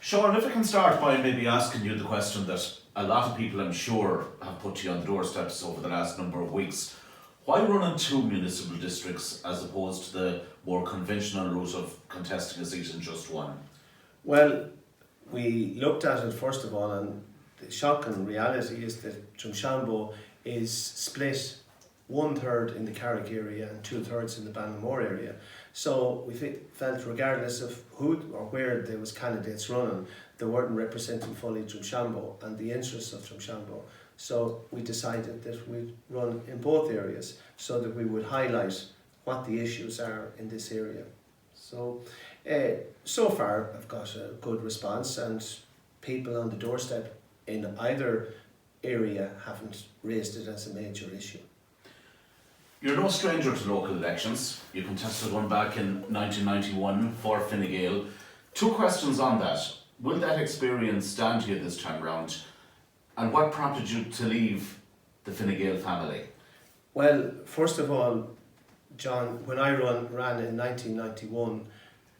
Sean, if I can start by maybe asking you the question that a lot of people, I'm sure, have put to you on the doorsteps over the last number of weeks. Why run in two municipal districts as opposed to the more conventional route of contesting a seat in just one? Well, we looked at it first of all, and the shocking reality is that Drumshanbo is split 1/3 in the Carrick area and 2/3 in the Bannamore area. So we felt regardless of who or where there was candidates running, they weren't representing fully Drumshanbo and the interests of Drumshanbo. So we decided that we'd run in both areas so that we would highlight what the issues are in this area. So far I've got a good response, and people on the doorstep in either area haven't raised it as a major issue. You're no stranger to local elections. You contested one back in 1991 for Fine Gael. Two questions on that. Will that experience stand you this time round? And what prompted you to leave the Fine Gael family? Well, first of all, John, when I ran in 1991,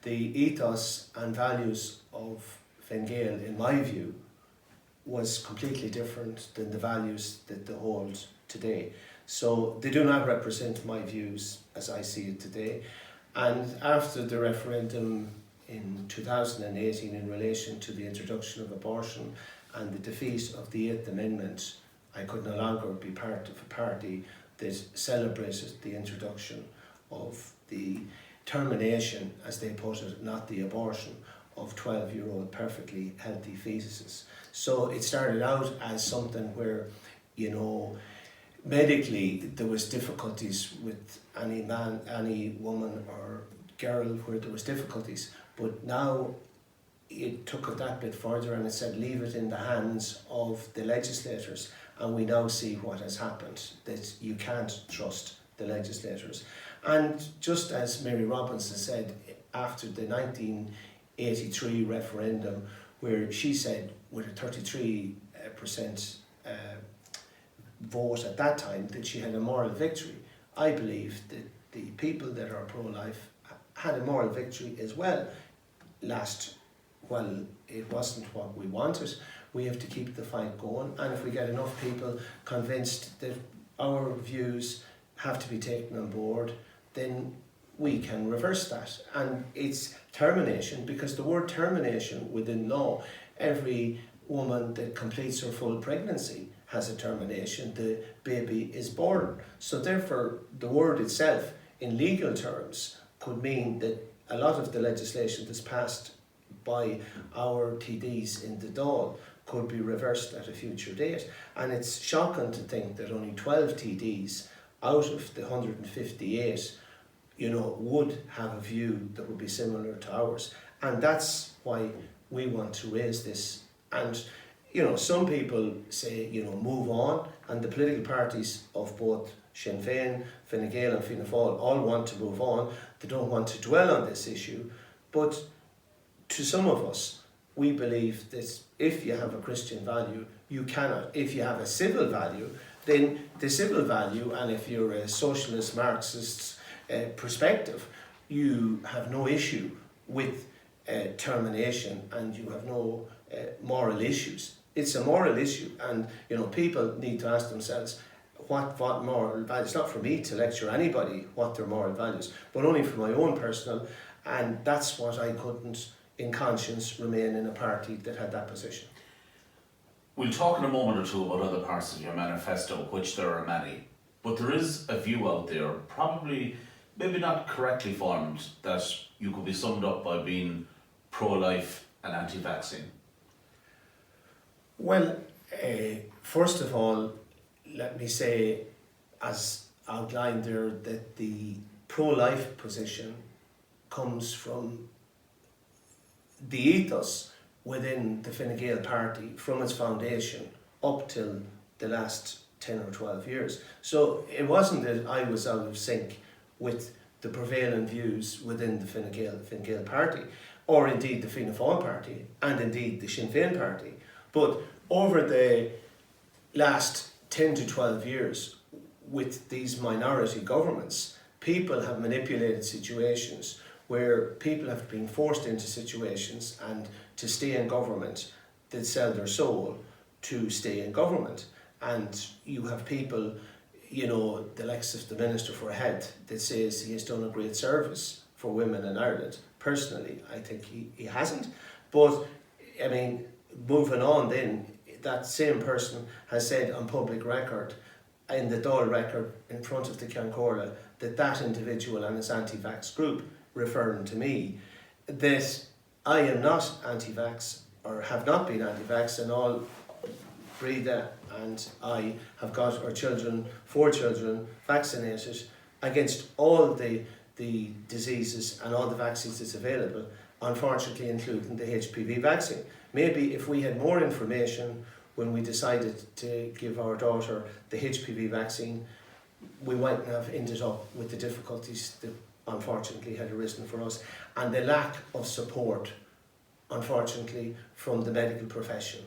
the ethos and values of Fine Gael, in my view, was completely different than the values that they hold today. So they do not represent my views as I see it today. And after the referendum in 2018 in relation to the introduction of abortion and the defeat of the 8th Amendment, I could no longer be part of a party that celebrated the introduction of the termination, as they put it, not the abortion, of 12-year-old perfectly healthy fetuses. So it started out as something where, medically there was difficulties with any man, any woman or girl where there was difficulties, but now it took it that bit further and it said leave it in the hands of the legislators, and we now see what has happened, that you can't trust the legislators. And just as Mary Robinson said after the 1983 referendum, where she said with a 33% vote at that time that she had a moral victory, I believe that the people that are pro-life had a moral victory as well. Well, it wasn't what we wanted. We have to keep the fight going, and if we get enough people convinced that our views have to be taken on board, then we can reverse that. And it's termination, because the word termination within law, every woman that completes her full pregnancy has a termination, the baby is born. So therefore the word itself in legal terms could mean that a lot of the legislation that's passed by our TDs in the Dáil could be reversed at a future date. And it's shocking to think that only 12 TDs out of the 158 would have a view that would be similar to ours. And that's why we want to raise this. And some people say, move on, and the political parties of both Sinn Féin, Fine Gael and Fianna Fáil all want to move on. They don't want to dwell on this issue. But to some of us, we believe that if you have a Christian value, you cannot. If you have a civil value, then the civil value, and if you're a socialist Marxist perspective, you have no issue with termination, and you have no moral issues. It's a moral issue, and people need to ask themselves what moral values. It's not for me to lecture anybody what their moral values, but only for my own personal, and that's what I couldn't in conscience remain in a party that had that position. We'll talk in a moment or two about other parts of your manifesto, which there are many, but there is a view out there, probably maybe not correctly formed, that you could be summed up by being pro-life and anti-vaccine. Well, first of all, let me say, as outlined there, that the pro-life position comes from the ethos within the Fine Gael party from its foundation up till the last 10 or 12 years. So it wasn't that I was out of sync with the prevailing views within the Fine Gael party, or indeed the Fianna Fáil party, and indeed the Sinn Féin party. But over the last 10 to 12 years, with these minority governments, people have manipulated situations where people have been forced into situations and to stay in government, that sell their soul to stay in government. And you have people, you know, the likes of the Minister for Health, that says he has done a great service for women in Ireland. Personally, I think he hasn't. But, I mean, moving on then, that same person has said on public record, in the Dáil record in front of the Ceann that individual and his anti-vax group, referring to me, that I am not anti-vax or have not been anti-vax, and all Breda and I have got our children, 4 children, vaccinated against all the diseases and all the vaccines that's available, unfortunately including the HPV vaccine. Maybe if we had more information when we decided to give our daughter the HPV vaccine, we mightn't have ended up with the difficulties that unfortunately had arisen for us, and the lack of support, unfortunately, from the medical profession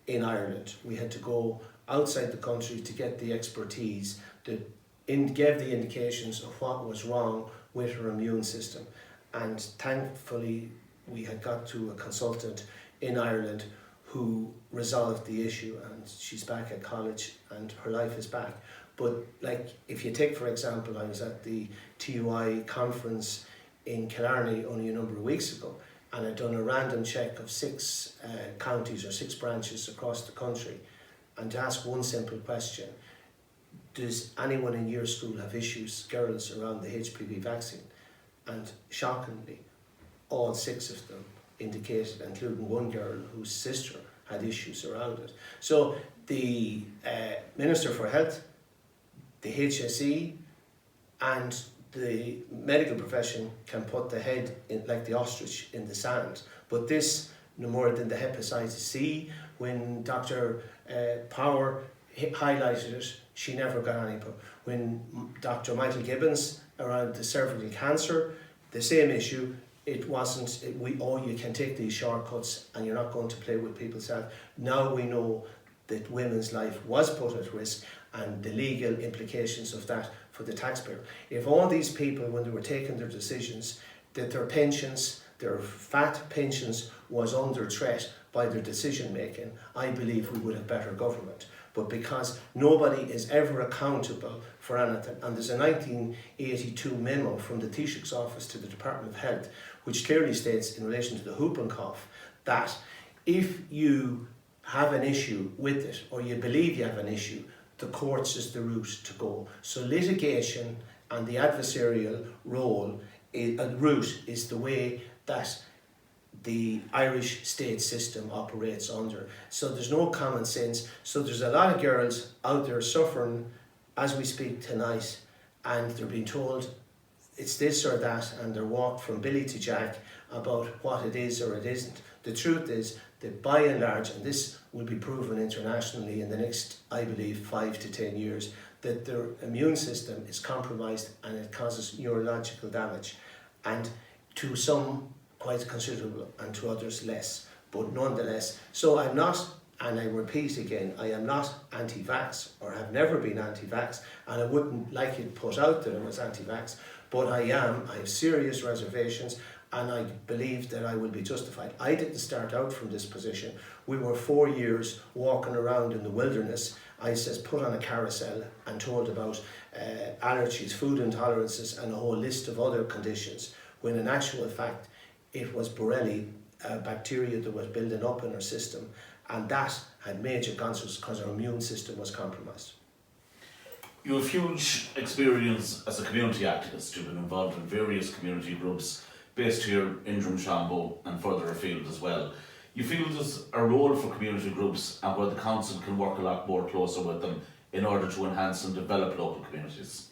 in Ireland. We had to go outside the country to get the expertise that gave the indications of what was wrong with her immune system. And thankfully, we had got to a consultant in Ireland who resolved the issue, and she's back at college and her life is back. But like, if you take, for example, I was at the TUI conference in Killarney only a number of weeks ago, and I'd done a random check of 6 counties or 6 branches across the country, and to ask one simple question: does anyone in your school have issues, girls, around the HPV vaccine? And shockingly, all 6 of them indicated, including one girl whose sister had issues around it. So the Minister for Health, the HSE and the medical profession can put the head in, like the ostrich, in the sand. But this, no more than the hepatitis C, when Dr. Power highlighted it, she never got any. When Dr. Michael Gibbons around the cervical cancer, the same issue. It wasn't, you can take these shortcuts and you're not going to play with people's health. Now we know that women's life was put at risk, and the legal implications of that for the taxpayer. If all these people, when they were taking their decisions, that their pensions, their fat pensions, was under threat by their decision making, I believe we would have better government. But because nobody is ever accountable for anything, and there's a 1982 memo from the Taoiseach's office to the Department of Health, which clearly states in relation to the whooping cough that if you have an issue with it, or you believe you have an issue, the courts is the route to go. So litigation and the adversarial route is the way that the Irish state system operates under. So there's no common sense. So there's a lot of girls out there suffering as we speak tonight, and they're being told it's this or that, and they're walked from Billy to Jack about what it is or it isn't. The truth is that by and large, and this will be proven internationally in the next, I believe, 5 to 10 years, that their immune system is compromised and it causes neurological damage, and to some quite considerable and to others less, but nonetheless. So I'm not, and I repeat again, I am not anti-vax, or have never been anti-vax, and I wouldn't like it put out that I was anti-vax, but I have serious reservations, and I believe that I will be justified. I didn't start out from this position. We were 4 years walking around in the wilderness, I says put on a carousel and told about allergies, food intolerances, and a whole list of other conditions, when in actual fact it was Borrelia, a bacteria that was building up in our system, and that had major consequences because our immune system was compromised. You have huge experience as a community activist. You've been involved in various community groups based here in Drumshanbo and further afield as well. You feel there's a role for community groups, and where the council can work a lot more closer with them in order to enhance and develop local communities?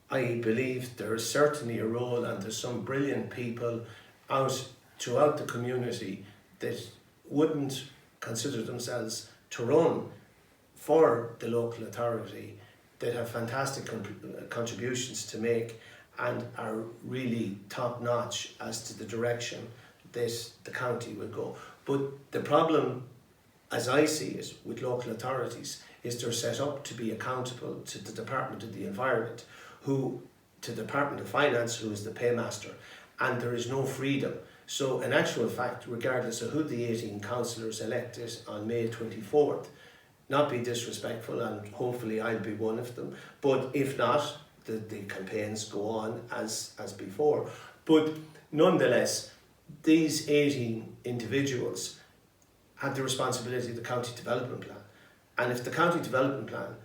I believe there is certainly a role, and there's some brilliant people out throughout the community that wouldn't consider themselves to run for the local authority, that have fantastic contributions to make and are really top notch as to the direction that the county will go. But the problem, as I see it, with local authorities is they're set up to be accountable to the Department of the Environment, who to the Department of Finance, who is the paymaster, and there is no freedom. So in actual fact, regardless of who the 18 councillors elected on May 24th, not be disrespectful, and hopefully I'll be one of them, but if not, the campaigns go on as before. But nonetheless, these 18 individuals have the responsibility of the county development plan. And if the county development plan,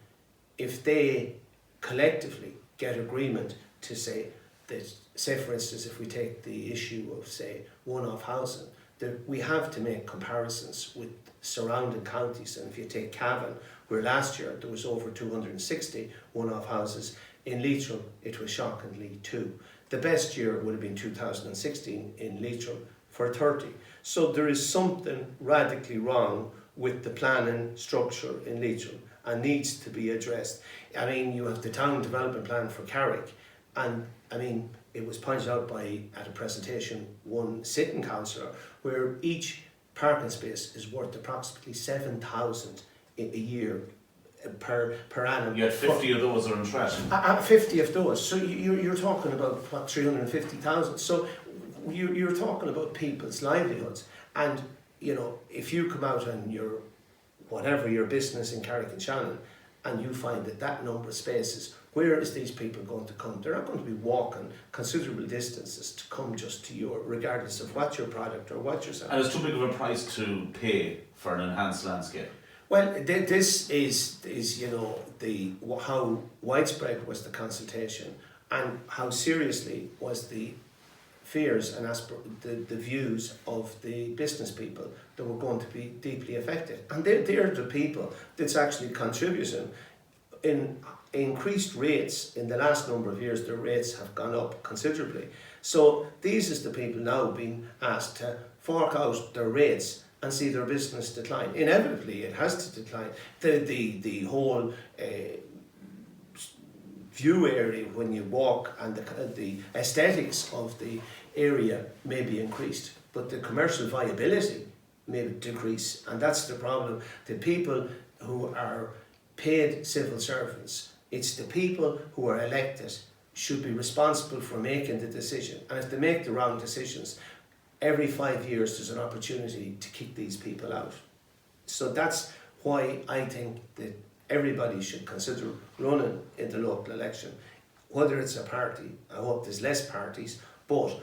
if they collectively get agreement to say that, say for instance, if we take the issue of, say, one-off housing, that we have to make comparisons with surrounding counties. And if you take Cavan, where last year there was over 260 one-off houses, in Leitrim it was shockingly 2. The best year would have been 2016 in Leitrim for 30. So there is something radically wrong with the planning structure in Leitrim and needs to be addressed. I mean, you have the town development plan for Carrick, and I mean, it was pointed out at a presentation, one sitting councillor, where each parking space is worth approximately 7,000 a year per annum. Yet 50 of those are in trash. 50 of those. So you're talking about, what, 350,000. So you're talking about people's livelihoods. And, you know, if you come out and whatever your business in Carrick and Shannon, and you find that number of spaces, where is these people going to come? They're not going to be walking considerable distances to come just to you, regardless of what your product or what you're selling. And it's too big of a price to pay for an enhanced landscape. Well, this is you know, how widespread was the consultation, and how seriously was the fears and the views of the business people that were going to be deeply affected. And they're the people that's actually contributing in increased rates. In the last number of years, their rates have gone up considerably. So these is the people now being asked to fork out their rates and see their business decline. Inevitably, it has to decline. The whole view area when you walk, and the aesthetics of the area may be increased, but the commercial viability may decrease, and that's the problem. The people who are paid civil servants, it's the people who are elected, should be responsible for making the decision, and if they make the wrong decisions, every 5 years there's an opportunity to kick these people out. So that's why I think that everybody should consider running in the local election, whether it's a party, I hope there's less parties, but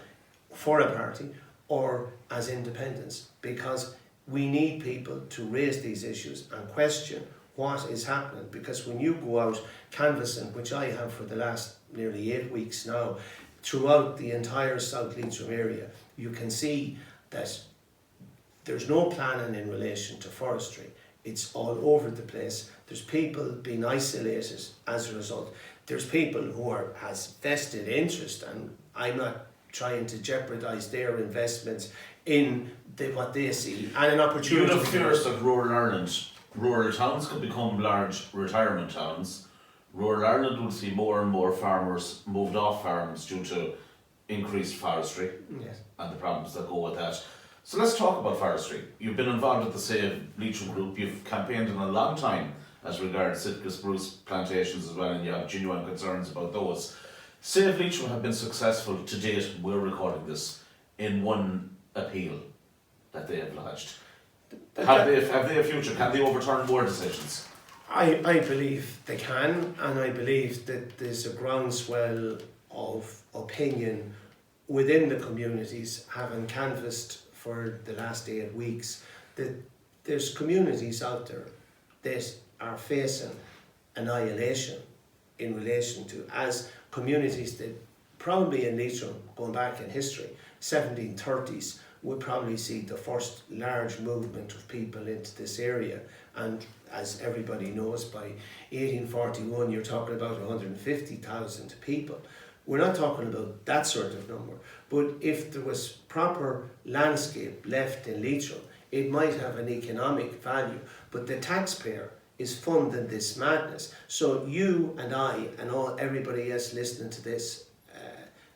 for a party, or as independents, because we need people to raise these issues and question what is happening. Because when you go out canvassing, which I have for the last nearly 8 weeks now, throughout the entire South Leitrim area, you can see that there's no planning in relation to forestry. It's all over the place. There's people being isolated as a result. There's people who has vested interest, and I'm not trying to jeopardise their investments in what they see, and an opportunity. You would have fears that rural Ireland, rural towns could become large retirement towns. Rural Ireland will see more and more farmers moved off farms due to increased forestry. Yes. And the problems that go with that. So let's talk about forestry. You've been involved with the Save Leitrim group. You've campaigned in a long time as regards citrus spruce plantations as well, and you have genuine concerns about those. Save Leitrim have been successful to date, we're recording this, in one appeal that they have lodged. Have they a future? Can they overturn more decisions? I believe they can, and I believe that there's a groundswell of opinion within the communities, having canvassed for the last 8 weeks, that there's communities out there that are facing annihilation in relation to, as communities that probably in Leitrim, going back in history, 1730s, would probably see the first large movement of people into this area. And as everybody knows, by 1841 you're talking about 150,000 people. We're not talking about that sort of number, but if there was proper landscape left in Leitrim, it might have an economic value, but the taxpayer is funding this madness. So you and I and everybody else listening to this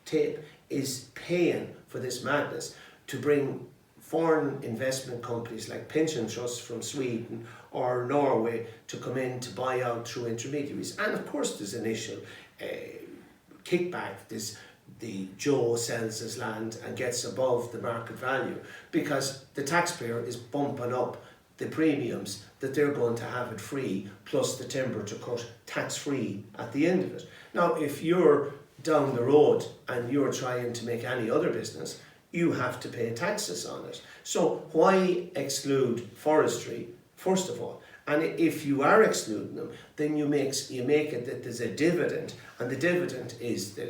tape is paying for this madness to bring foreign investment companies like pension trusts from Sweden or Norway to come in to buy out through intermediaries. And of course there's initial kickback, the Joe sells his land and gets above the market value, because the taxpayer is bumping up the premiums that they're going to have it free, plus the timber to cut tax free at the end of it. Now, if you're down the road and you're trying to make any other business, you have to pay taxes on it. So why exclude forestry, first of all? And if you are excluding them, then you make it that there's a dividend, and the dividend is that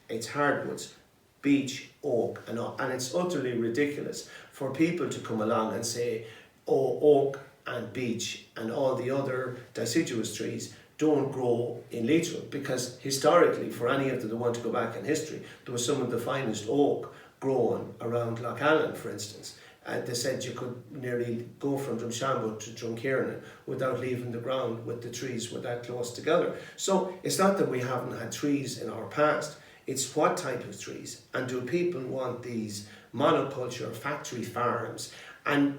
it's hardwoods, beech, oak, and it's utterly ridiculous for people to come along and say, oh, oak and beech and all the other deciduous trees don't grow in Leitrim, because historically, for any of them that want to go back in history, there was some of the finest oak grown around Loch Allen, for instance. They said you could nearly go from Drumshanbo to Drunkirnan without leaving the ground, with the trees were that close together. So it's not that we haven't had trees in our past, it's what type of trees, and do people want these monoculture factory farms? And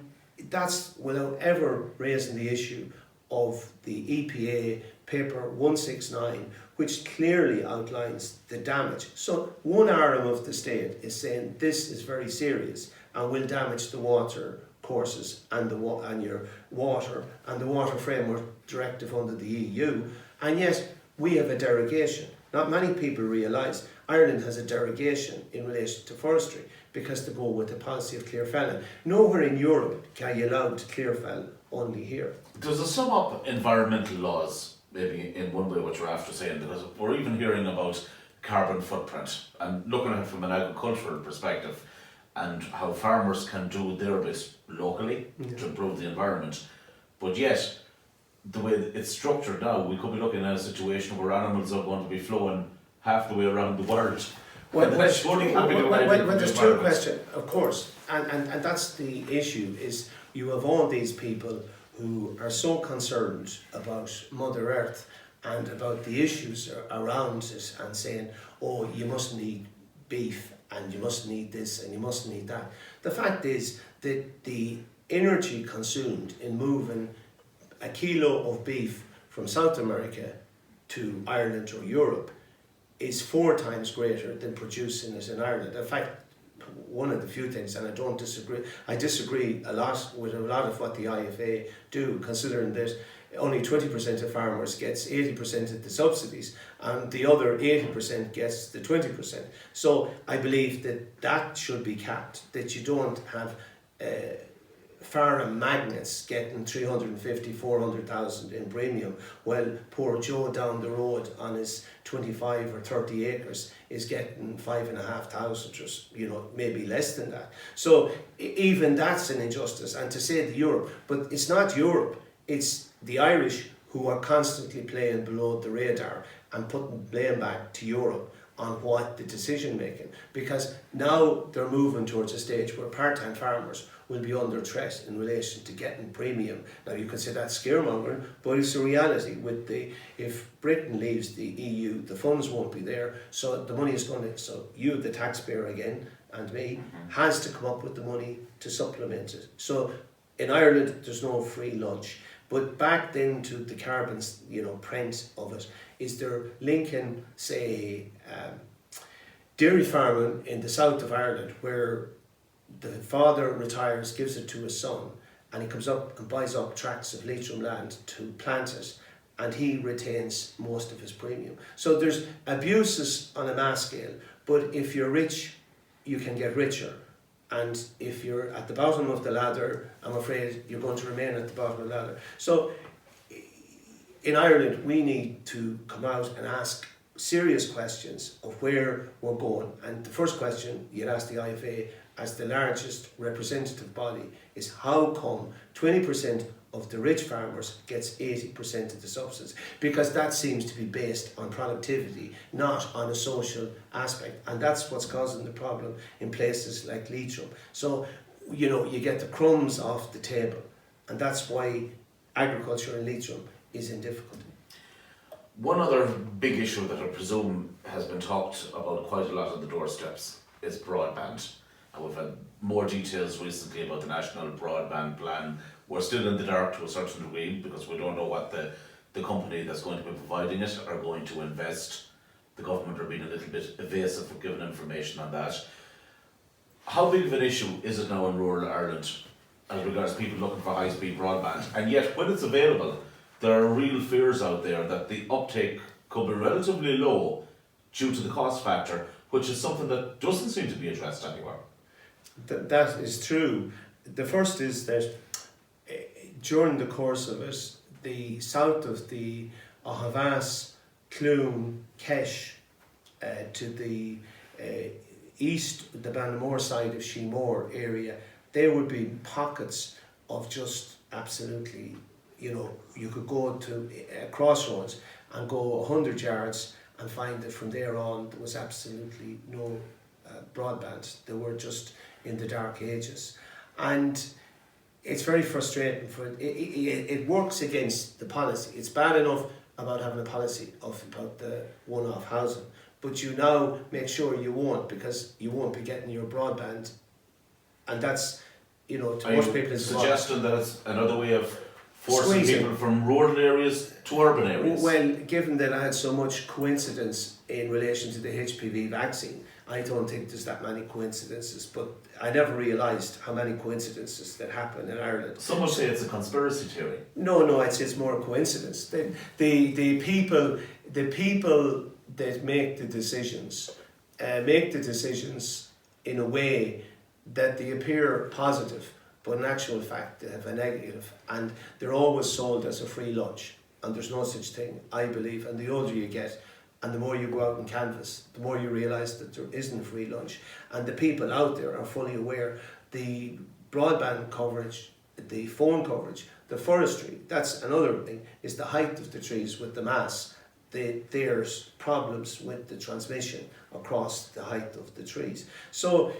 that's without ever raising the issue of the EPA paper 169, which clearly outlines the damage. So one arm of the state is saying this is very serious and will damage the water courses and your water and the water framework directive under the EU, and yet we have a derogation. Not many people realise Ireland has a derogation in relation to forestry, because they go with the policy of clear felling. Nowhere in Europe can you allow to clear fell, only here. Does it sum up environmental laws, maybe in one way what you're after saying? Because we're even hearing about carbon footprint and looking at it from an agricultural perspective, and how farmers can do their bit locally to improve the environment. But yet, the way it's structured now, we could be looking at a situation where animals are going to be flowing half the way around the world. Well, there's two questions, of course, and that's the issue, is you have all these people who are so concerned about Mother Earth and about the issues around it, and saying, oh, you mustn't eat beef, and you mustn't eat this, and you mustn't eat that. The fact is that the energy consumed in moving a kilo of beef from South America to Ireland or Europe is 4 times greater than producing it in Ireland. In fact, one of the few things, and I disagree a lot with a lot of what the IFA do, considering that only 20% of farmers gets 80% of the subsidies, and the other 80% gets the 20%. So I believe that should be capped, that you don't have farm magnates getting 350, 400,000 in premium, while poor Joe down the road on his 25 or 30 acres is getting 5,500, or maybe less than that. So even that's an injustice. And to say the Europe, but it's not Europe, it's the Irish who are constantly playing below the radar and putting blame back to Europe on what the decision making, because now they're moving towards a stage where part-time farmers will be under threat in relation to getting premium. Now you could say that's scaremongering, but it's a reality. If Britain leaves the EU, the funds won't be there, so the money is going to, so you, the taxpayer again, and me, has to come up with the money to supplement it. So in Ireland there's no free lunch. But back then to the carbon, print of it, is there linking, say, dairy farming in the south of Ireland, where the father retires, gives it to his son, and he comes up and buys up tracts of Leitrim land to plant it, and he retains most of his premium. So there's abuses on a mass scale, but if you're rich, you can get richer. And if you're at the bottom of the ladder, I'm afraid you're going to remain at the bottom of the ladder. So in Ireland, we need to come out and ask serious questions of where we're going. And the first question you'd ask the IFA, as the largest representative body, is how come 20% of the rich farmers gets 80% of the subsidies? Because that seems to be based on productivity, not on a social aspect. And that's what's causing the problem in places like Leitrim. So, you get the crumbs off the table, and that's why agriculture in Leitrim is in difficulty. One other big issue that I presume has been talked about quite a lot on the doorsteps is broadband. And we've had more details recently about the National Broadband Plan. We're still in the dark to a certain degree because we don't know what the company that's going to be providing it are going to invest the government are being a little bit evasive with giving information on that. How big of an issue is it now in rural Ireland as regards people looking for high-speed broadband? And yet, when it's available, there are real fears out there that the uptake could be relatively low due to the cost factor, which is something that doesn't seem to be addressed anywhere. That is true. The first is that during the course of it, the south of the Havas, Clune, Kesh, to the east, the Bannamore side of Sheemore area, there would be pockets of just absolutely, you could go to a crossroads and go 100 yards and find that from there on there was absolutely no broadband. They were just in the dark ages. And it's very frustrating for it works against the policy. It's bad enough about having a policy about the one-off housing, but you now make sure you won't, because you won't be getting your broadband, and that's, to most people it's suggesting that it's another way of forcing squeezing people from rural areas to urban areas. Well, given that I had so much coincidence in relation to the HPV vaccine, I don't think there's that many coincidences, but I never realised how many coincidences that happen in Ireland. Some would say it's a conspiracy theory. No, I'd say it's more a coincidence. The people that make the decisions in a way that they appear positive, but in actual fact they have a negative, and they're always sold as a free lunch, and there's no such thing, I believe. And the older you get, and the more you go out and canvass, the more you realise that there isn't a free lunch. And the people out there are fully aware. The broadband coverage, the phone coverage, the forestry, that's another thing, is the height of the trees with the mass. There's problems with the transmission across the height of the trees. So,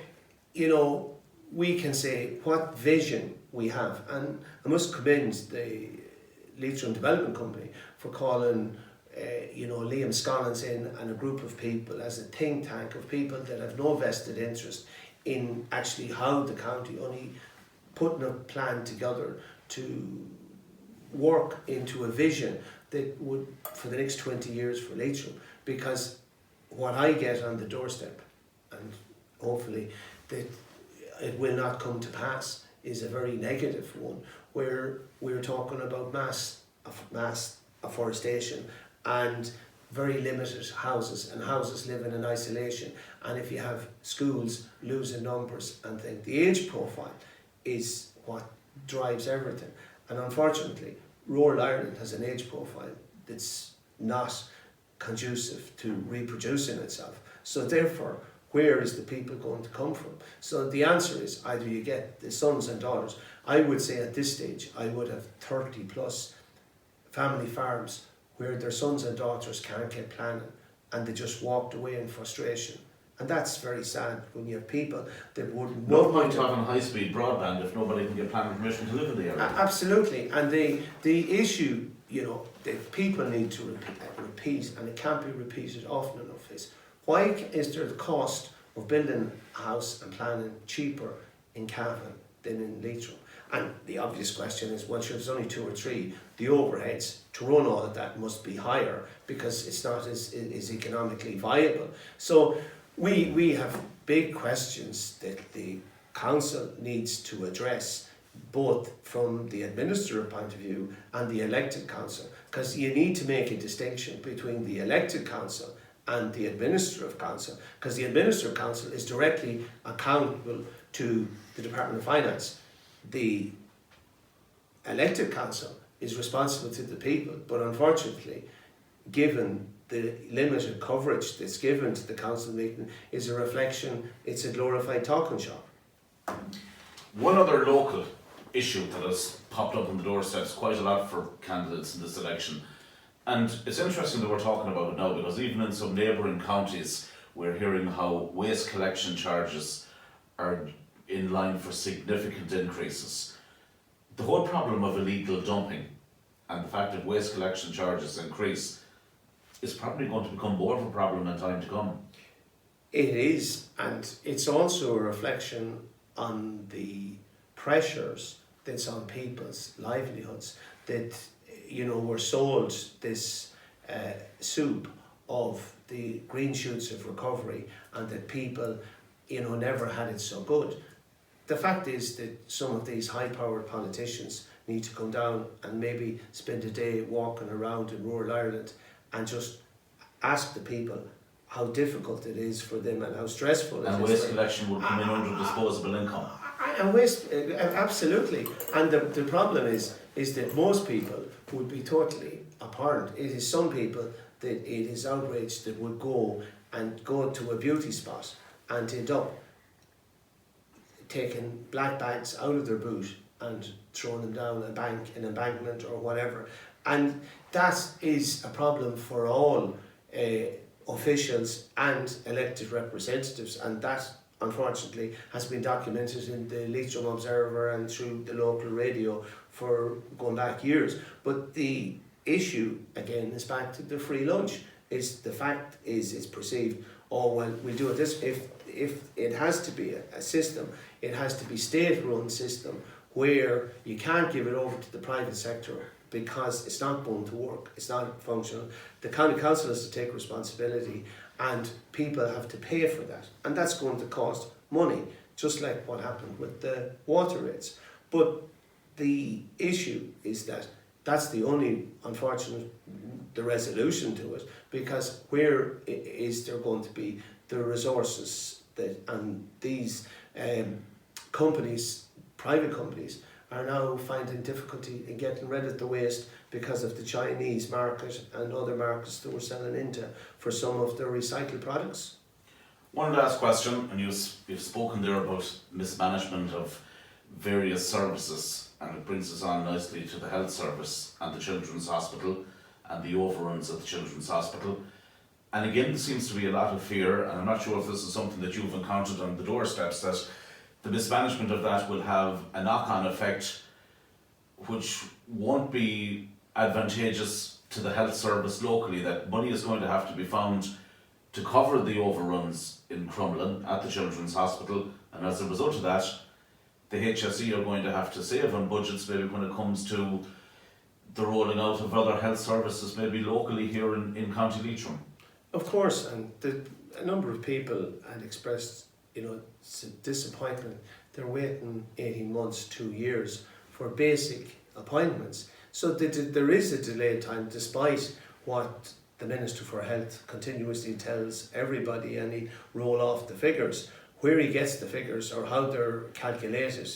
we can say what vision we have. And I must commend the Leitrim Development Company for calling Liam Scollins in and a group of people as a think tank of people that have no vested interest in actually how the county, only putting a plan together to work into a vision that would, for the next 20 years for Leitrim. Because what I get on the doorstep, and hopefully that it will not come to pass, is a very negative one, where we're talking about mass afforestation and very limited houses, and houses living in isolation. And if you have schools losing numbers and things, the age profile is what drives everything. And unfortunately, rural Ireland has an age profile that's not conducive to reproducing itself. So therefore, where is the people going to come from? So the answer is either you get the sons and daughters. I would say at this stage, I would have 30 plus family farms where their sons and daughters can't get planning, and they just walked away in frustration. And that's very sad when you have people that would... No point having high-speed broadband if nobody can get planning permission to live in the area. Absolutely. And the issue, that people need to repeat, and it can't be repeated often enough, is why is there the cost of building a house and planning cheaper in Cavan than in Leitrim? And the obvious question is, well, sure, there's only 2 or 3. The overheads to run all of that must be higher because it's not as economically viable. So we have big questions that the council needs to address, both from the administrative point of view and the elected council, because you need to make a distinction between the elected council and the administrative council, because the administrative council is directly accountable to the Department of Finance. The elected council is responsible to the people, but unfortunately, given the limited coverage that's given to the council meeting, is a reflection, it's a glorified talking shop. One other local issue that has popped up on the doorsteps quite a lot for candidates in this election, and it's interesting that we're talking about it now, because even in some neighbouring counties we're hearing how waste collection charges are in line for significant increases. The whole problem of illegal dumping and the fact that waste collection charges increase is probably going to become more of a problem in time to come. It is, and it's also a reflection on the pressures that's on people's livelihoods, that we're sold this soup of the green shoots of recovery and that people, never had it so good. The fact is that some of these high-powered politicians need to come down and maybe spend a day walking around in rural Ireland and just ask the people how difficult it is for them and how stressful it is. And waste collection would come in under disposable income. And waste, absolutely. And the problem is that most people would be totally abhorrent. It is some people that it is outraged that would go to a beauty spot and end up taking black bags out of their boot and throwing them down an embankment or whatever. And that is a problem for all officials and elected representatives, and that unfortunately has been documented in the Leitrim Observer and through the local radio for going back years. But the issue again is back to the free lunch. The fact is it's perceived, oh well, we do it this. If it has to be a system, it has to be state-run system where you can't give it over to the private sector because it's not going to work, it's not functional. The county council has to take responsibility and people have to pay for that, and that's going to cost money, just like what happened with the water rates. But the issue is that that's the only unfortunate the resolution to it, because where is there going to be the resources that, and these companies, private companies, are now finding difficulty in getting rid of the waste because of the Chinese market and other markets that we're selling into for some of their recycled products. One last question, and you've spoken there about mismanagement of various services, and it brings us on nicely to the health service and the children's hospital and the overruns at the children's hospital. And again, there seems to be a lot of fear, and I'm not sure if this is something that you've encountered on the doorsteps, that the mismanagement of that will have a knock-on effect which won't be advantageous to the health service locally, that money is going to have to be found to cover the overruns in Crumlin at the children's hospital, and as a result of that, the HSE are going to have to save on budgets maybe when it comes to the rolling out of other health services maybe locally here in County Leitrim. Of course, and a number of people had expressed disappointment. They're waiting 18 months, 2 years for basic appointments. So there is a delayed time, despite what the Minister for Health continuously tells everybody, and he roll off the figures. Where he gets the figures or how they're calculated,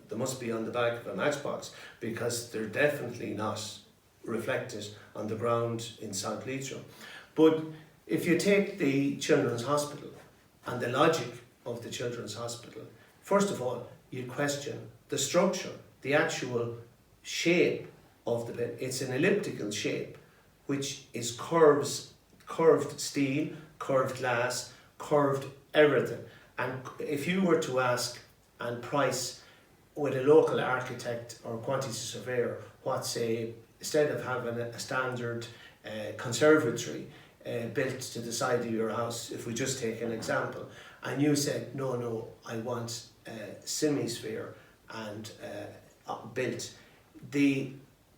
they must be on the back of a matchbox, because they're definitely not reflected on the ground in South Leitrim. But if you take the Children's Hospital and the logic of the Children's Hospital, first of all, you question the structure, the actual shape of the bed. It's an elliptical shape, which is curved steel, curved glass, curved everything. And if you were to ask and price with a local architect or quantity surveyor what, say, instead of having a standard conservatory built to the side of your house, if we just take an example, and you said, no, I want a semi-sphere and built,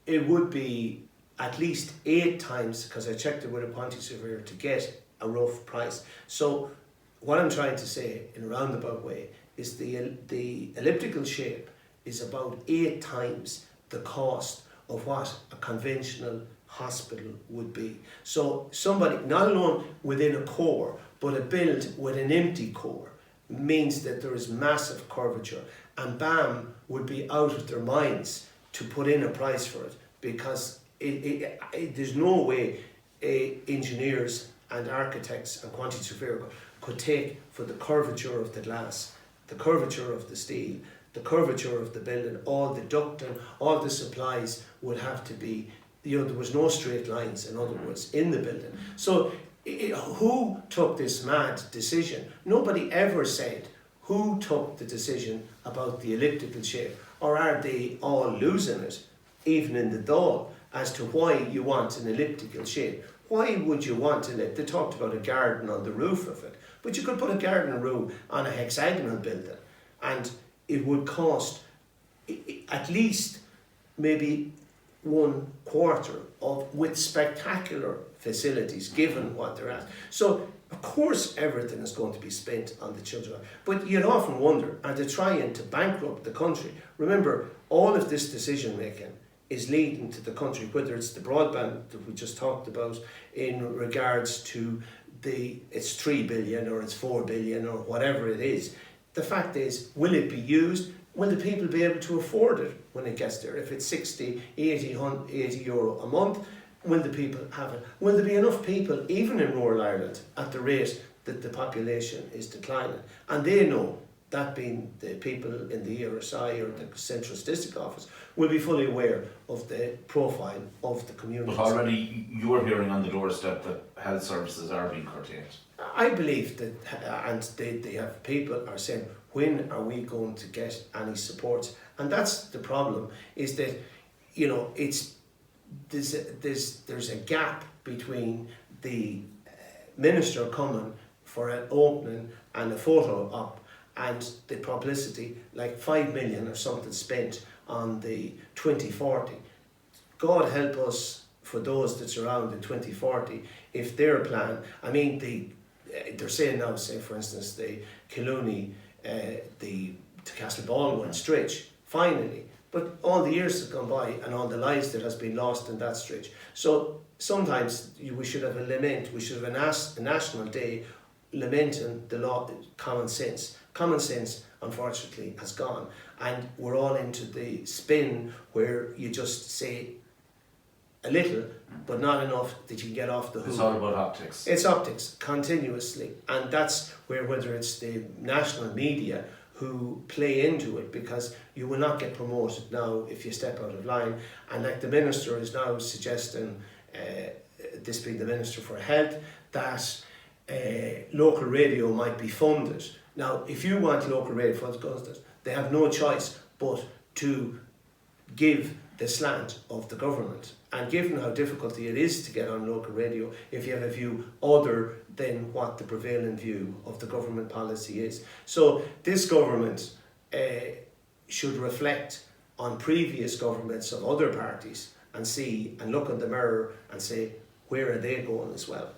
it would be at least 8 times, because I checked it with a quantity surveyor to get a rough price. So what I'm trying to say in a roundabout way is the elliptical shape is about 8 times the cost of what a conventional hospital would be. So somebody, not alone within a core, but a build with an empty core, means that there is massive curvature, and BAM would be out of their minds to put in a price for it, because there's no way engineers and architects and quantity surveyor could take for the curvature of the glass, the curvature of the steel, the curvature of the building, all the ducting, all the supplies would have to be, there was no straight lines, in other words, in the building. So who took this mad decision? Nobody ever said who took the decision about the elliptical shape, or are they all losing it, even in the Dáil, as to why you want an elliptical shape. Why would you want they talked about a garden on the roof of it, but you could put a garden room on a hexagonal building, and it would cost at least maybe 1/4 of, with spectacular facilities, given what they're at. So, of course, everything is going to be spent on the children. But you'd often wonder, are they trying to bankrupt the country? Remember, all of this decision making is leading to the country, whether it's the broadband that we just talked about in regards to it's 3 billion or it's 4 billion or whatever it is. The fact is, will it be used? Will the people be able to afford it when it gets there? If it's 60, 80 euro a month, will the people have it? Will there be enough people, even in rural Ireland, at the rate that the population is declining? And they know, that being the people in the ERSI or the Central Statistic Office, will be fully aware of the profile of the community. But already you're hearing on the doorstep that health services are being curtailed. I believe that, and they have people are saying, when are we going to get any support? And that's the problem, is that, you know, there's a gap between the minister coming for an opening and a photo op and the publicity, like 5 million or something spent on the 2040. God help us for those that's around in 2040 if their plan, I mean, they're saying now, say for instance, the Killooney, the Castle Baldwin stretch, finally, but all the years that have gone by and all the lives that has been lost in that stretch. So sometimes we should have a lament, we should have a national day lamenting the law, common sense. Common sense, unfortunately, has gone, and we're all into the spin where you just say a little, but not enough that you can get off the hook. It's all about optics. It's optics, continuously, and that's where, whether it's the national media who play into it, because you will not get promoted now if you step out of line. And like the Minister is now suggesting, this being the Minister for Health, that local radio might be funded. Now, if you want local radio funded, they have no choice but to give the slant of the government. And given how difficult it is to get on local radio, if you have a view other than what the prevailing view of the government policy is. So this government should reflect on previous governments of other parties and see and look in the mirror and say, where are they going as well?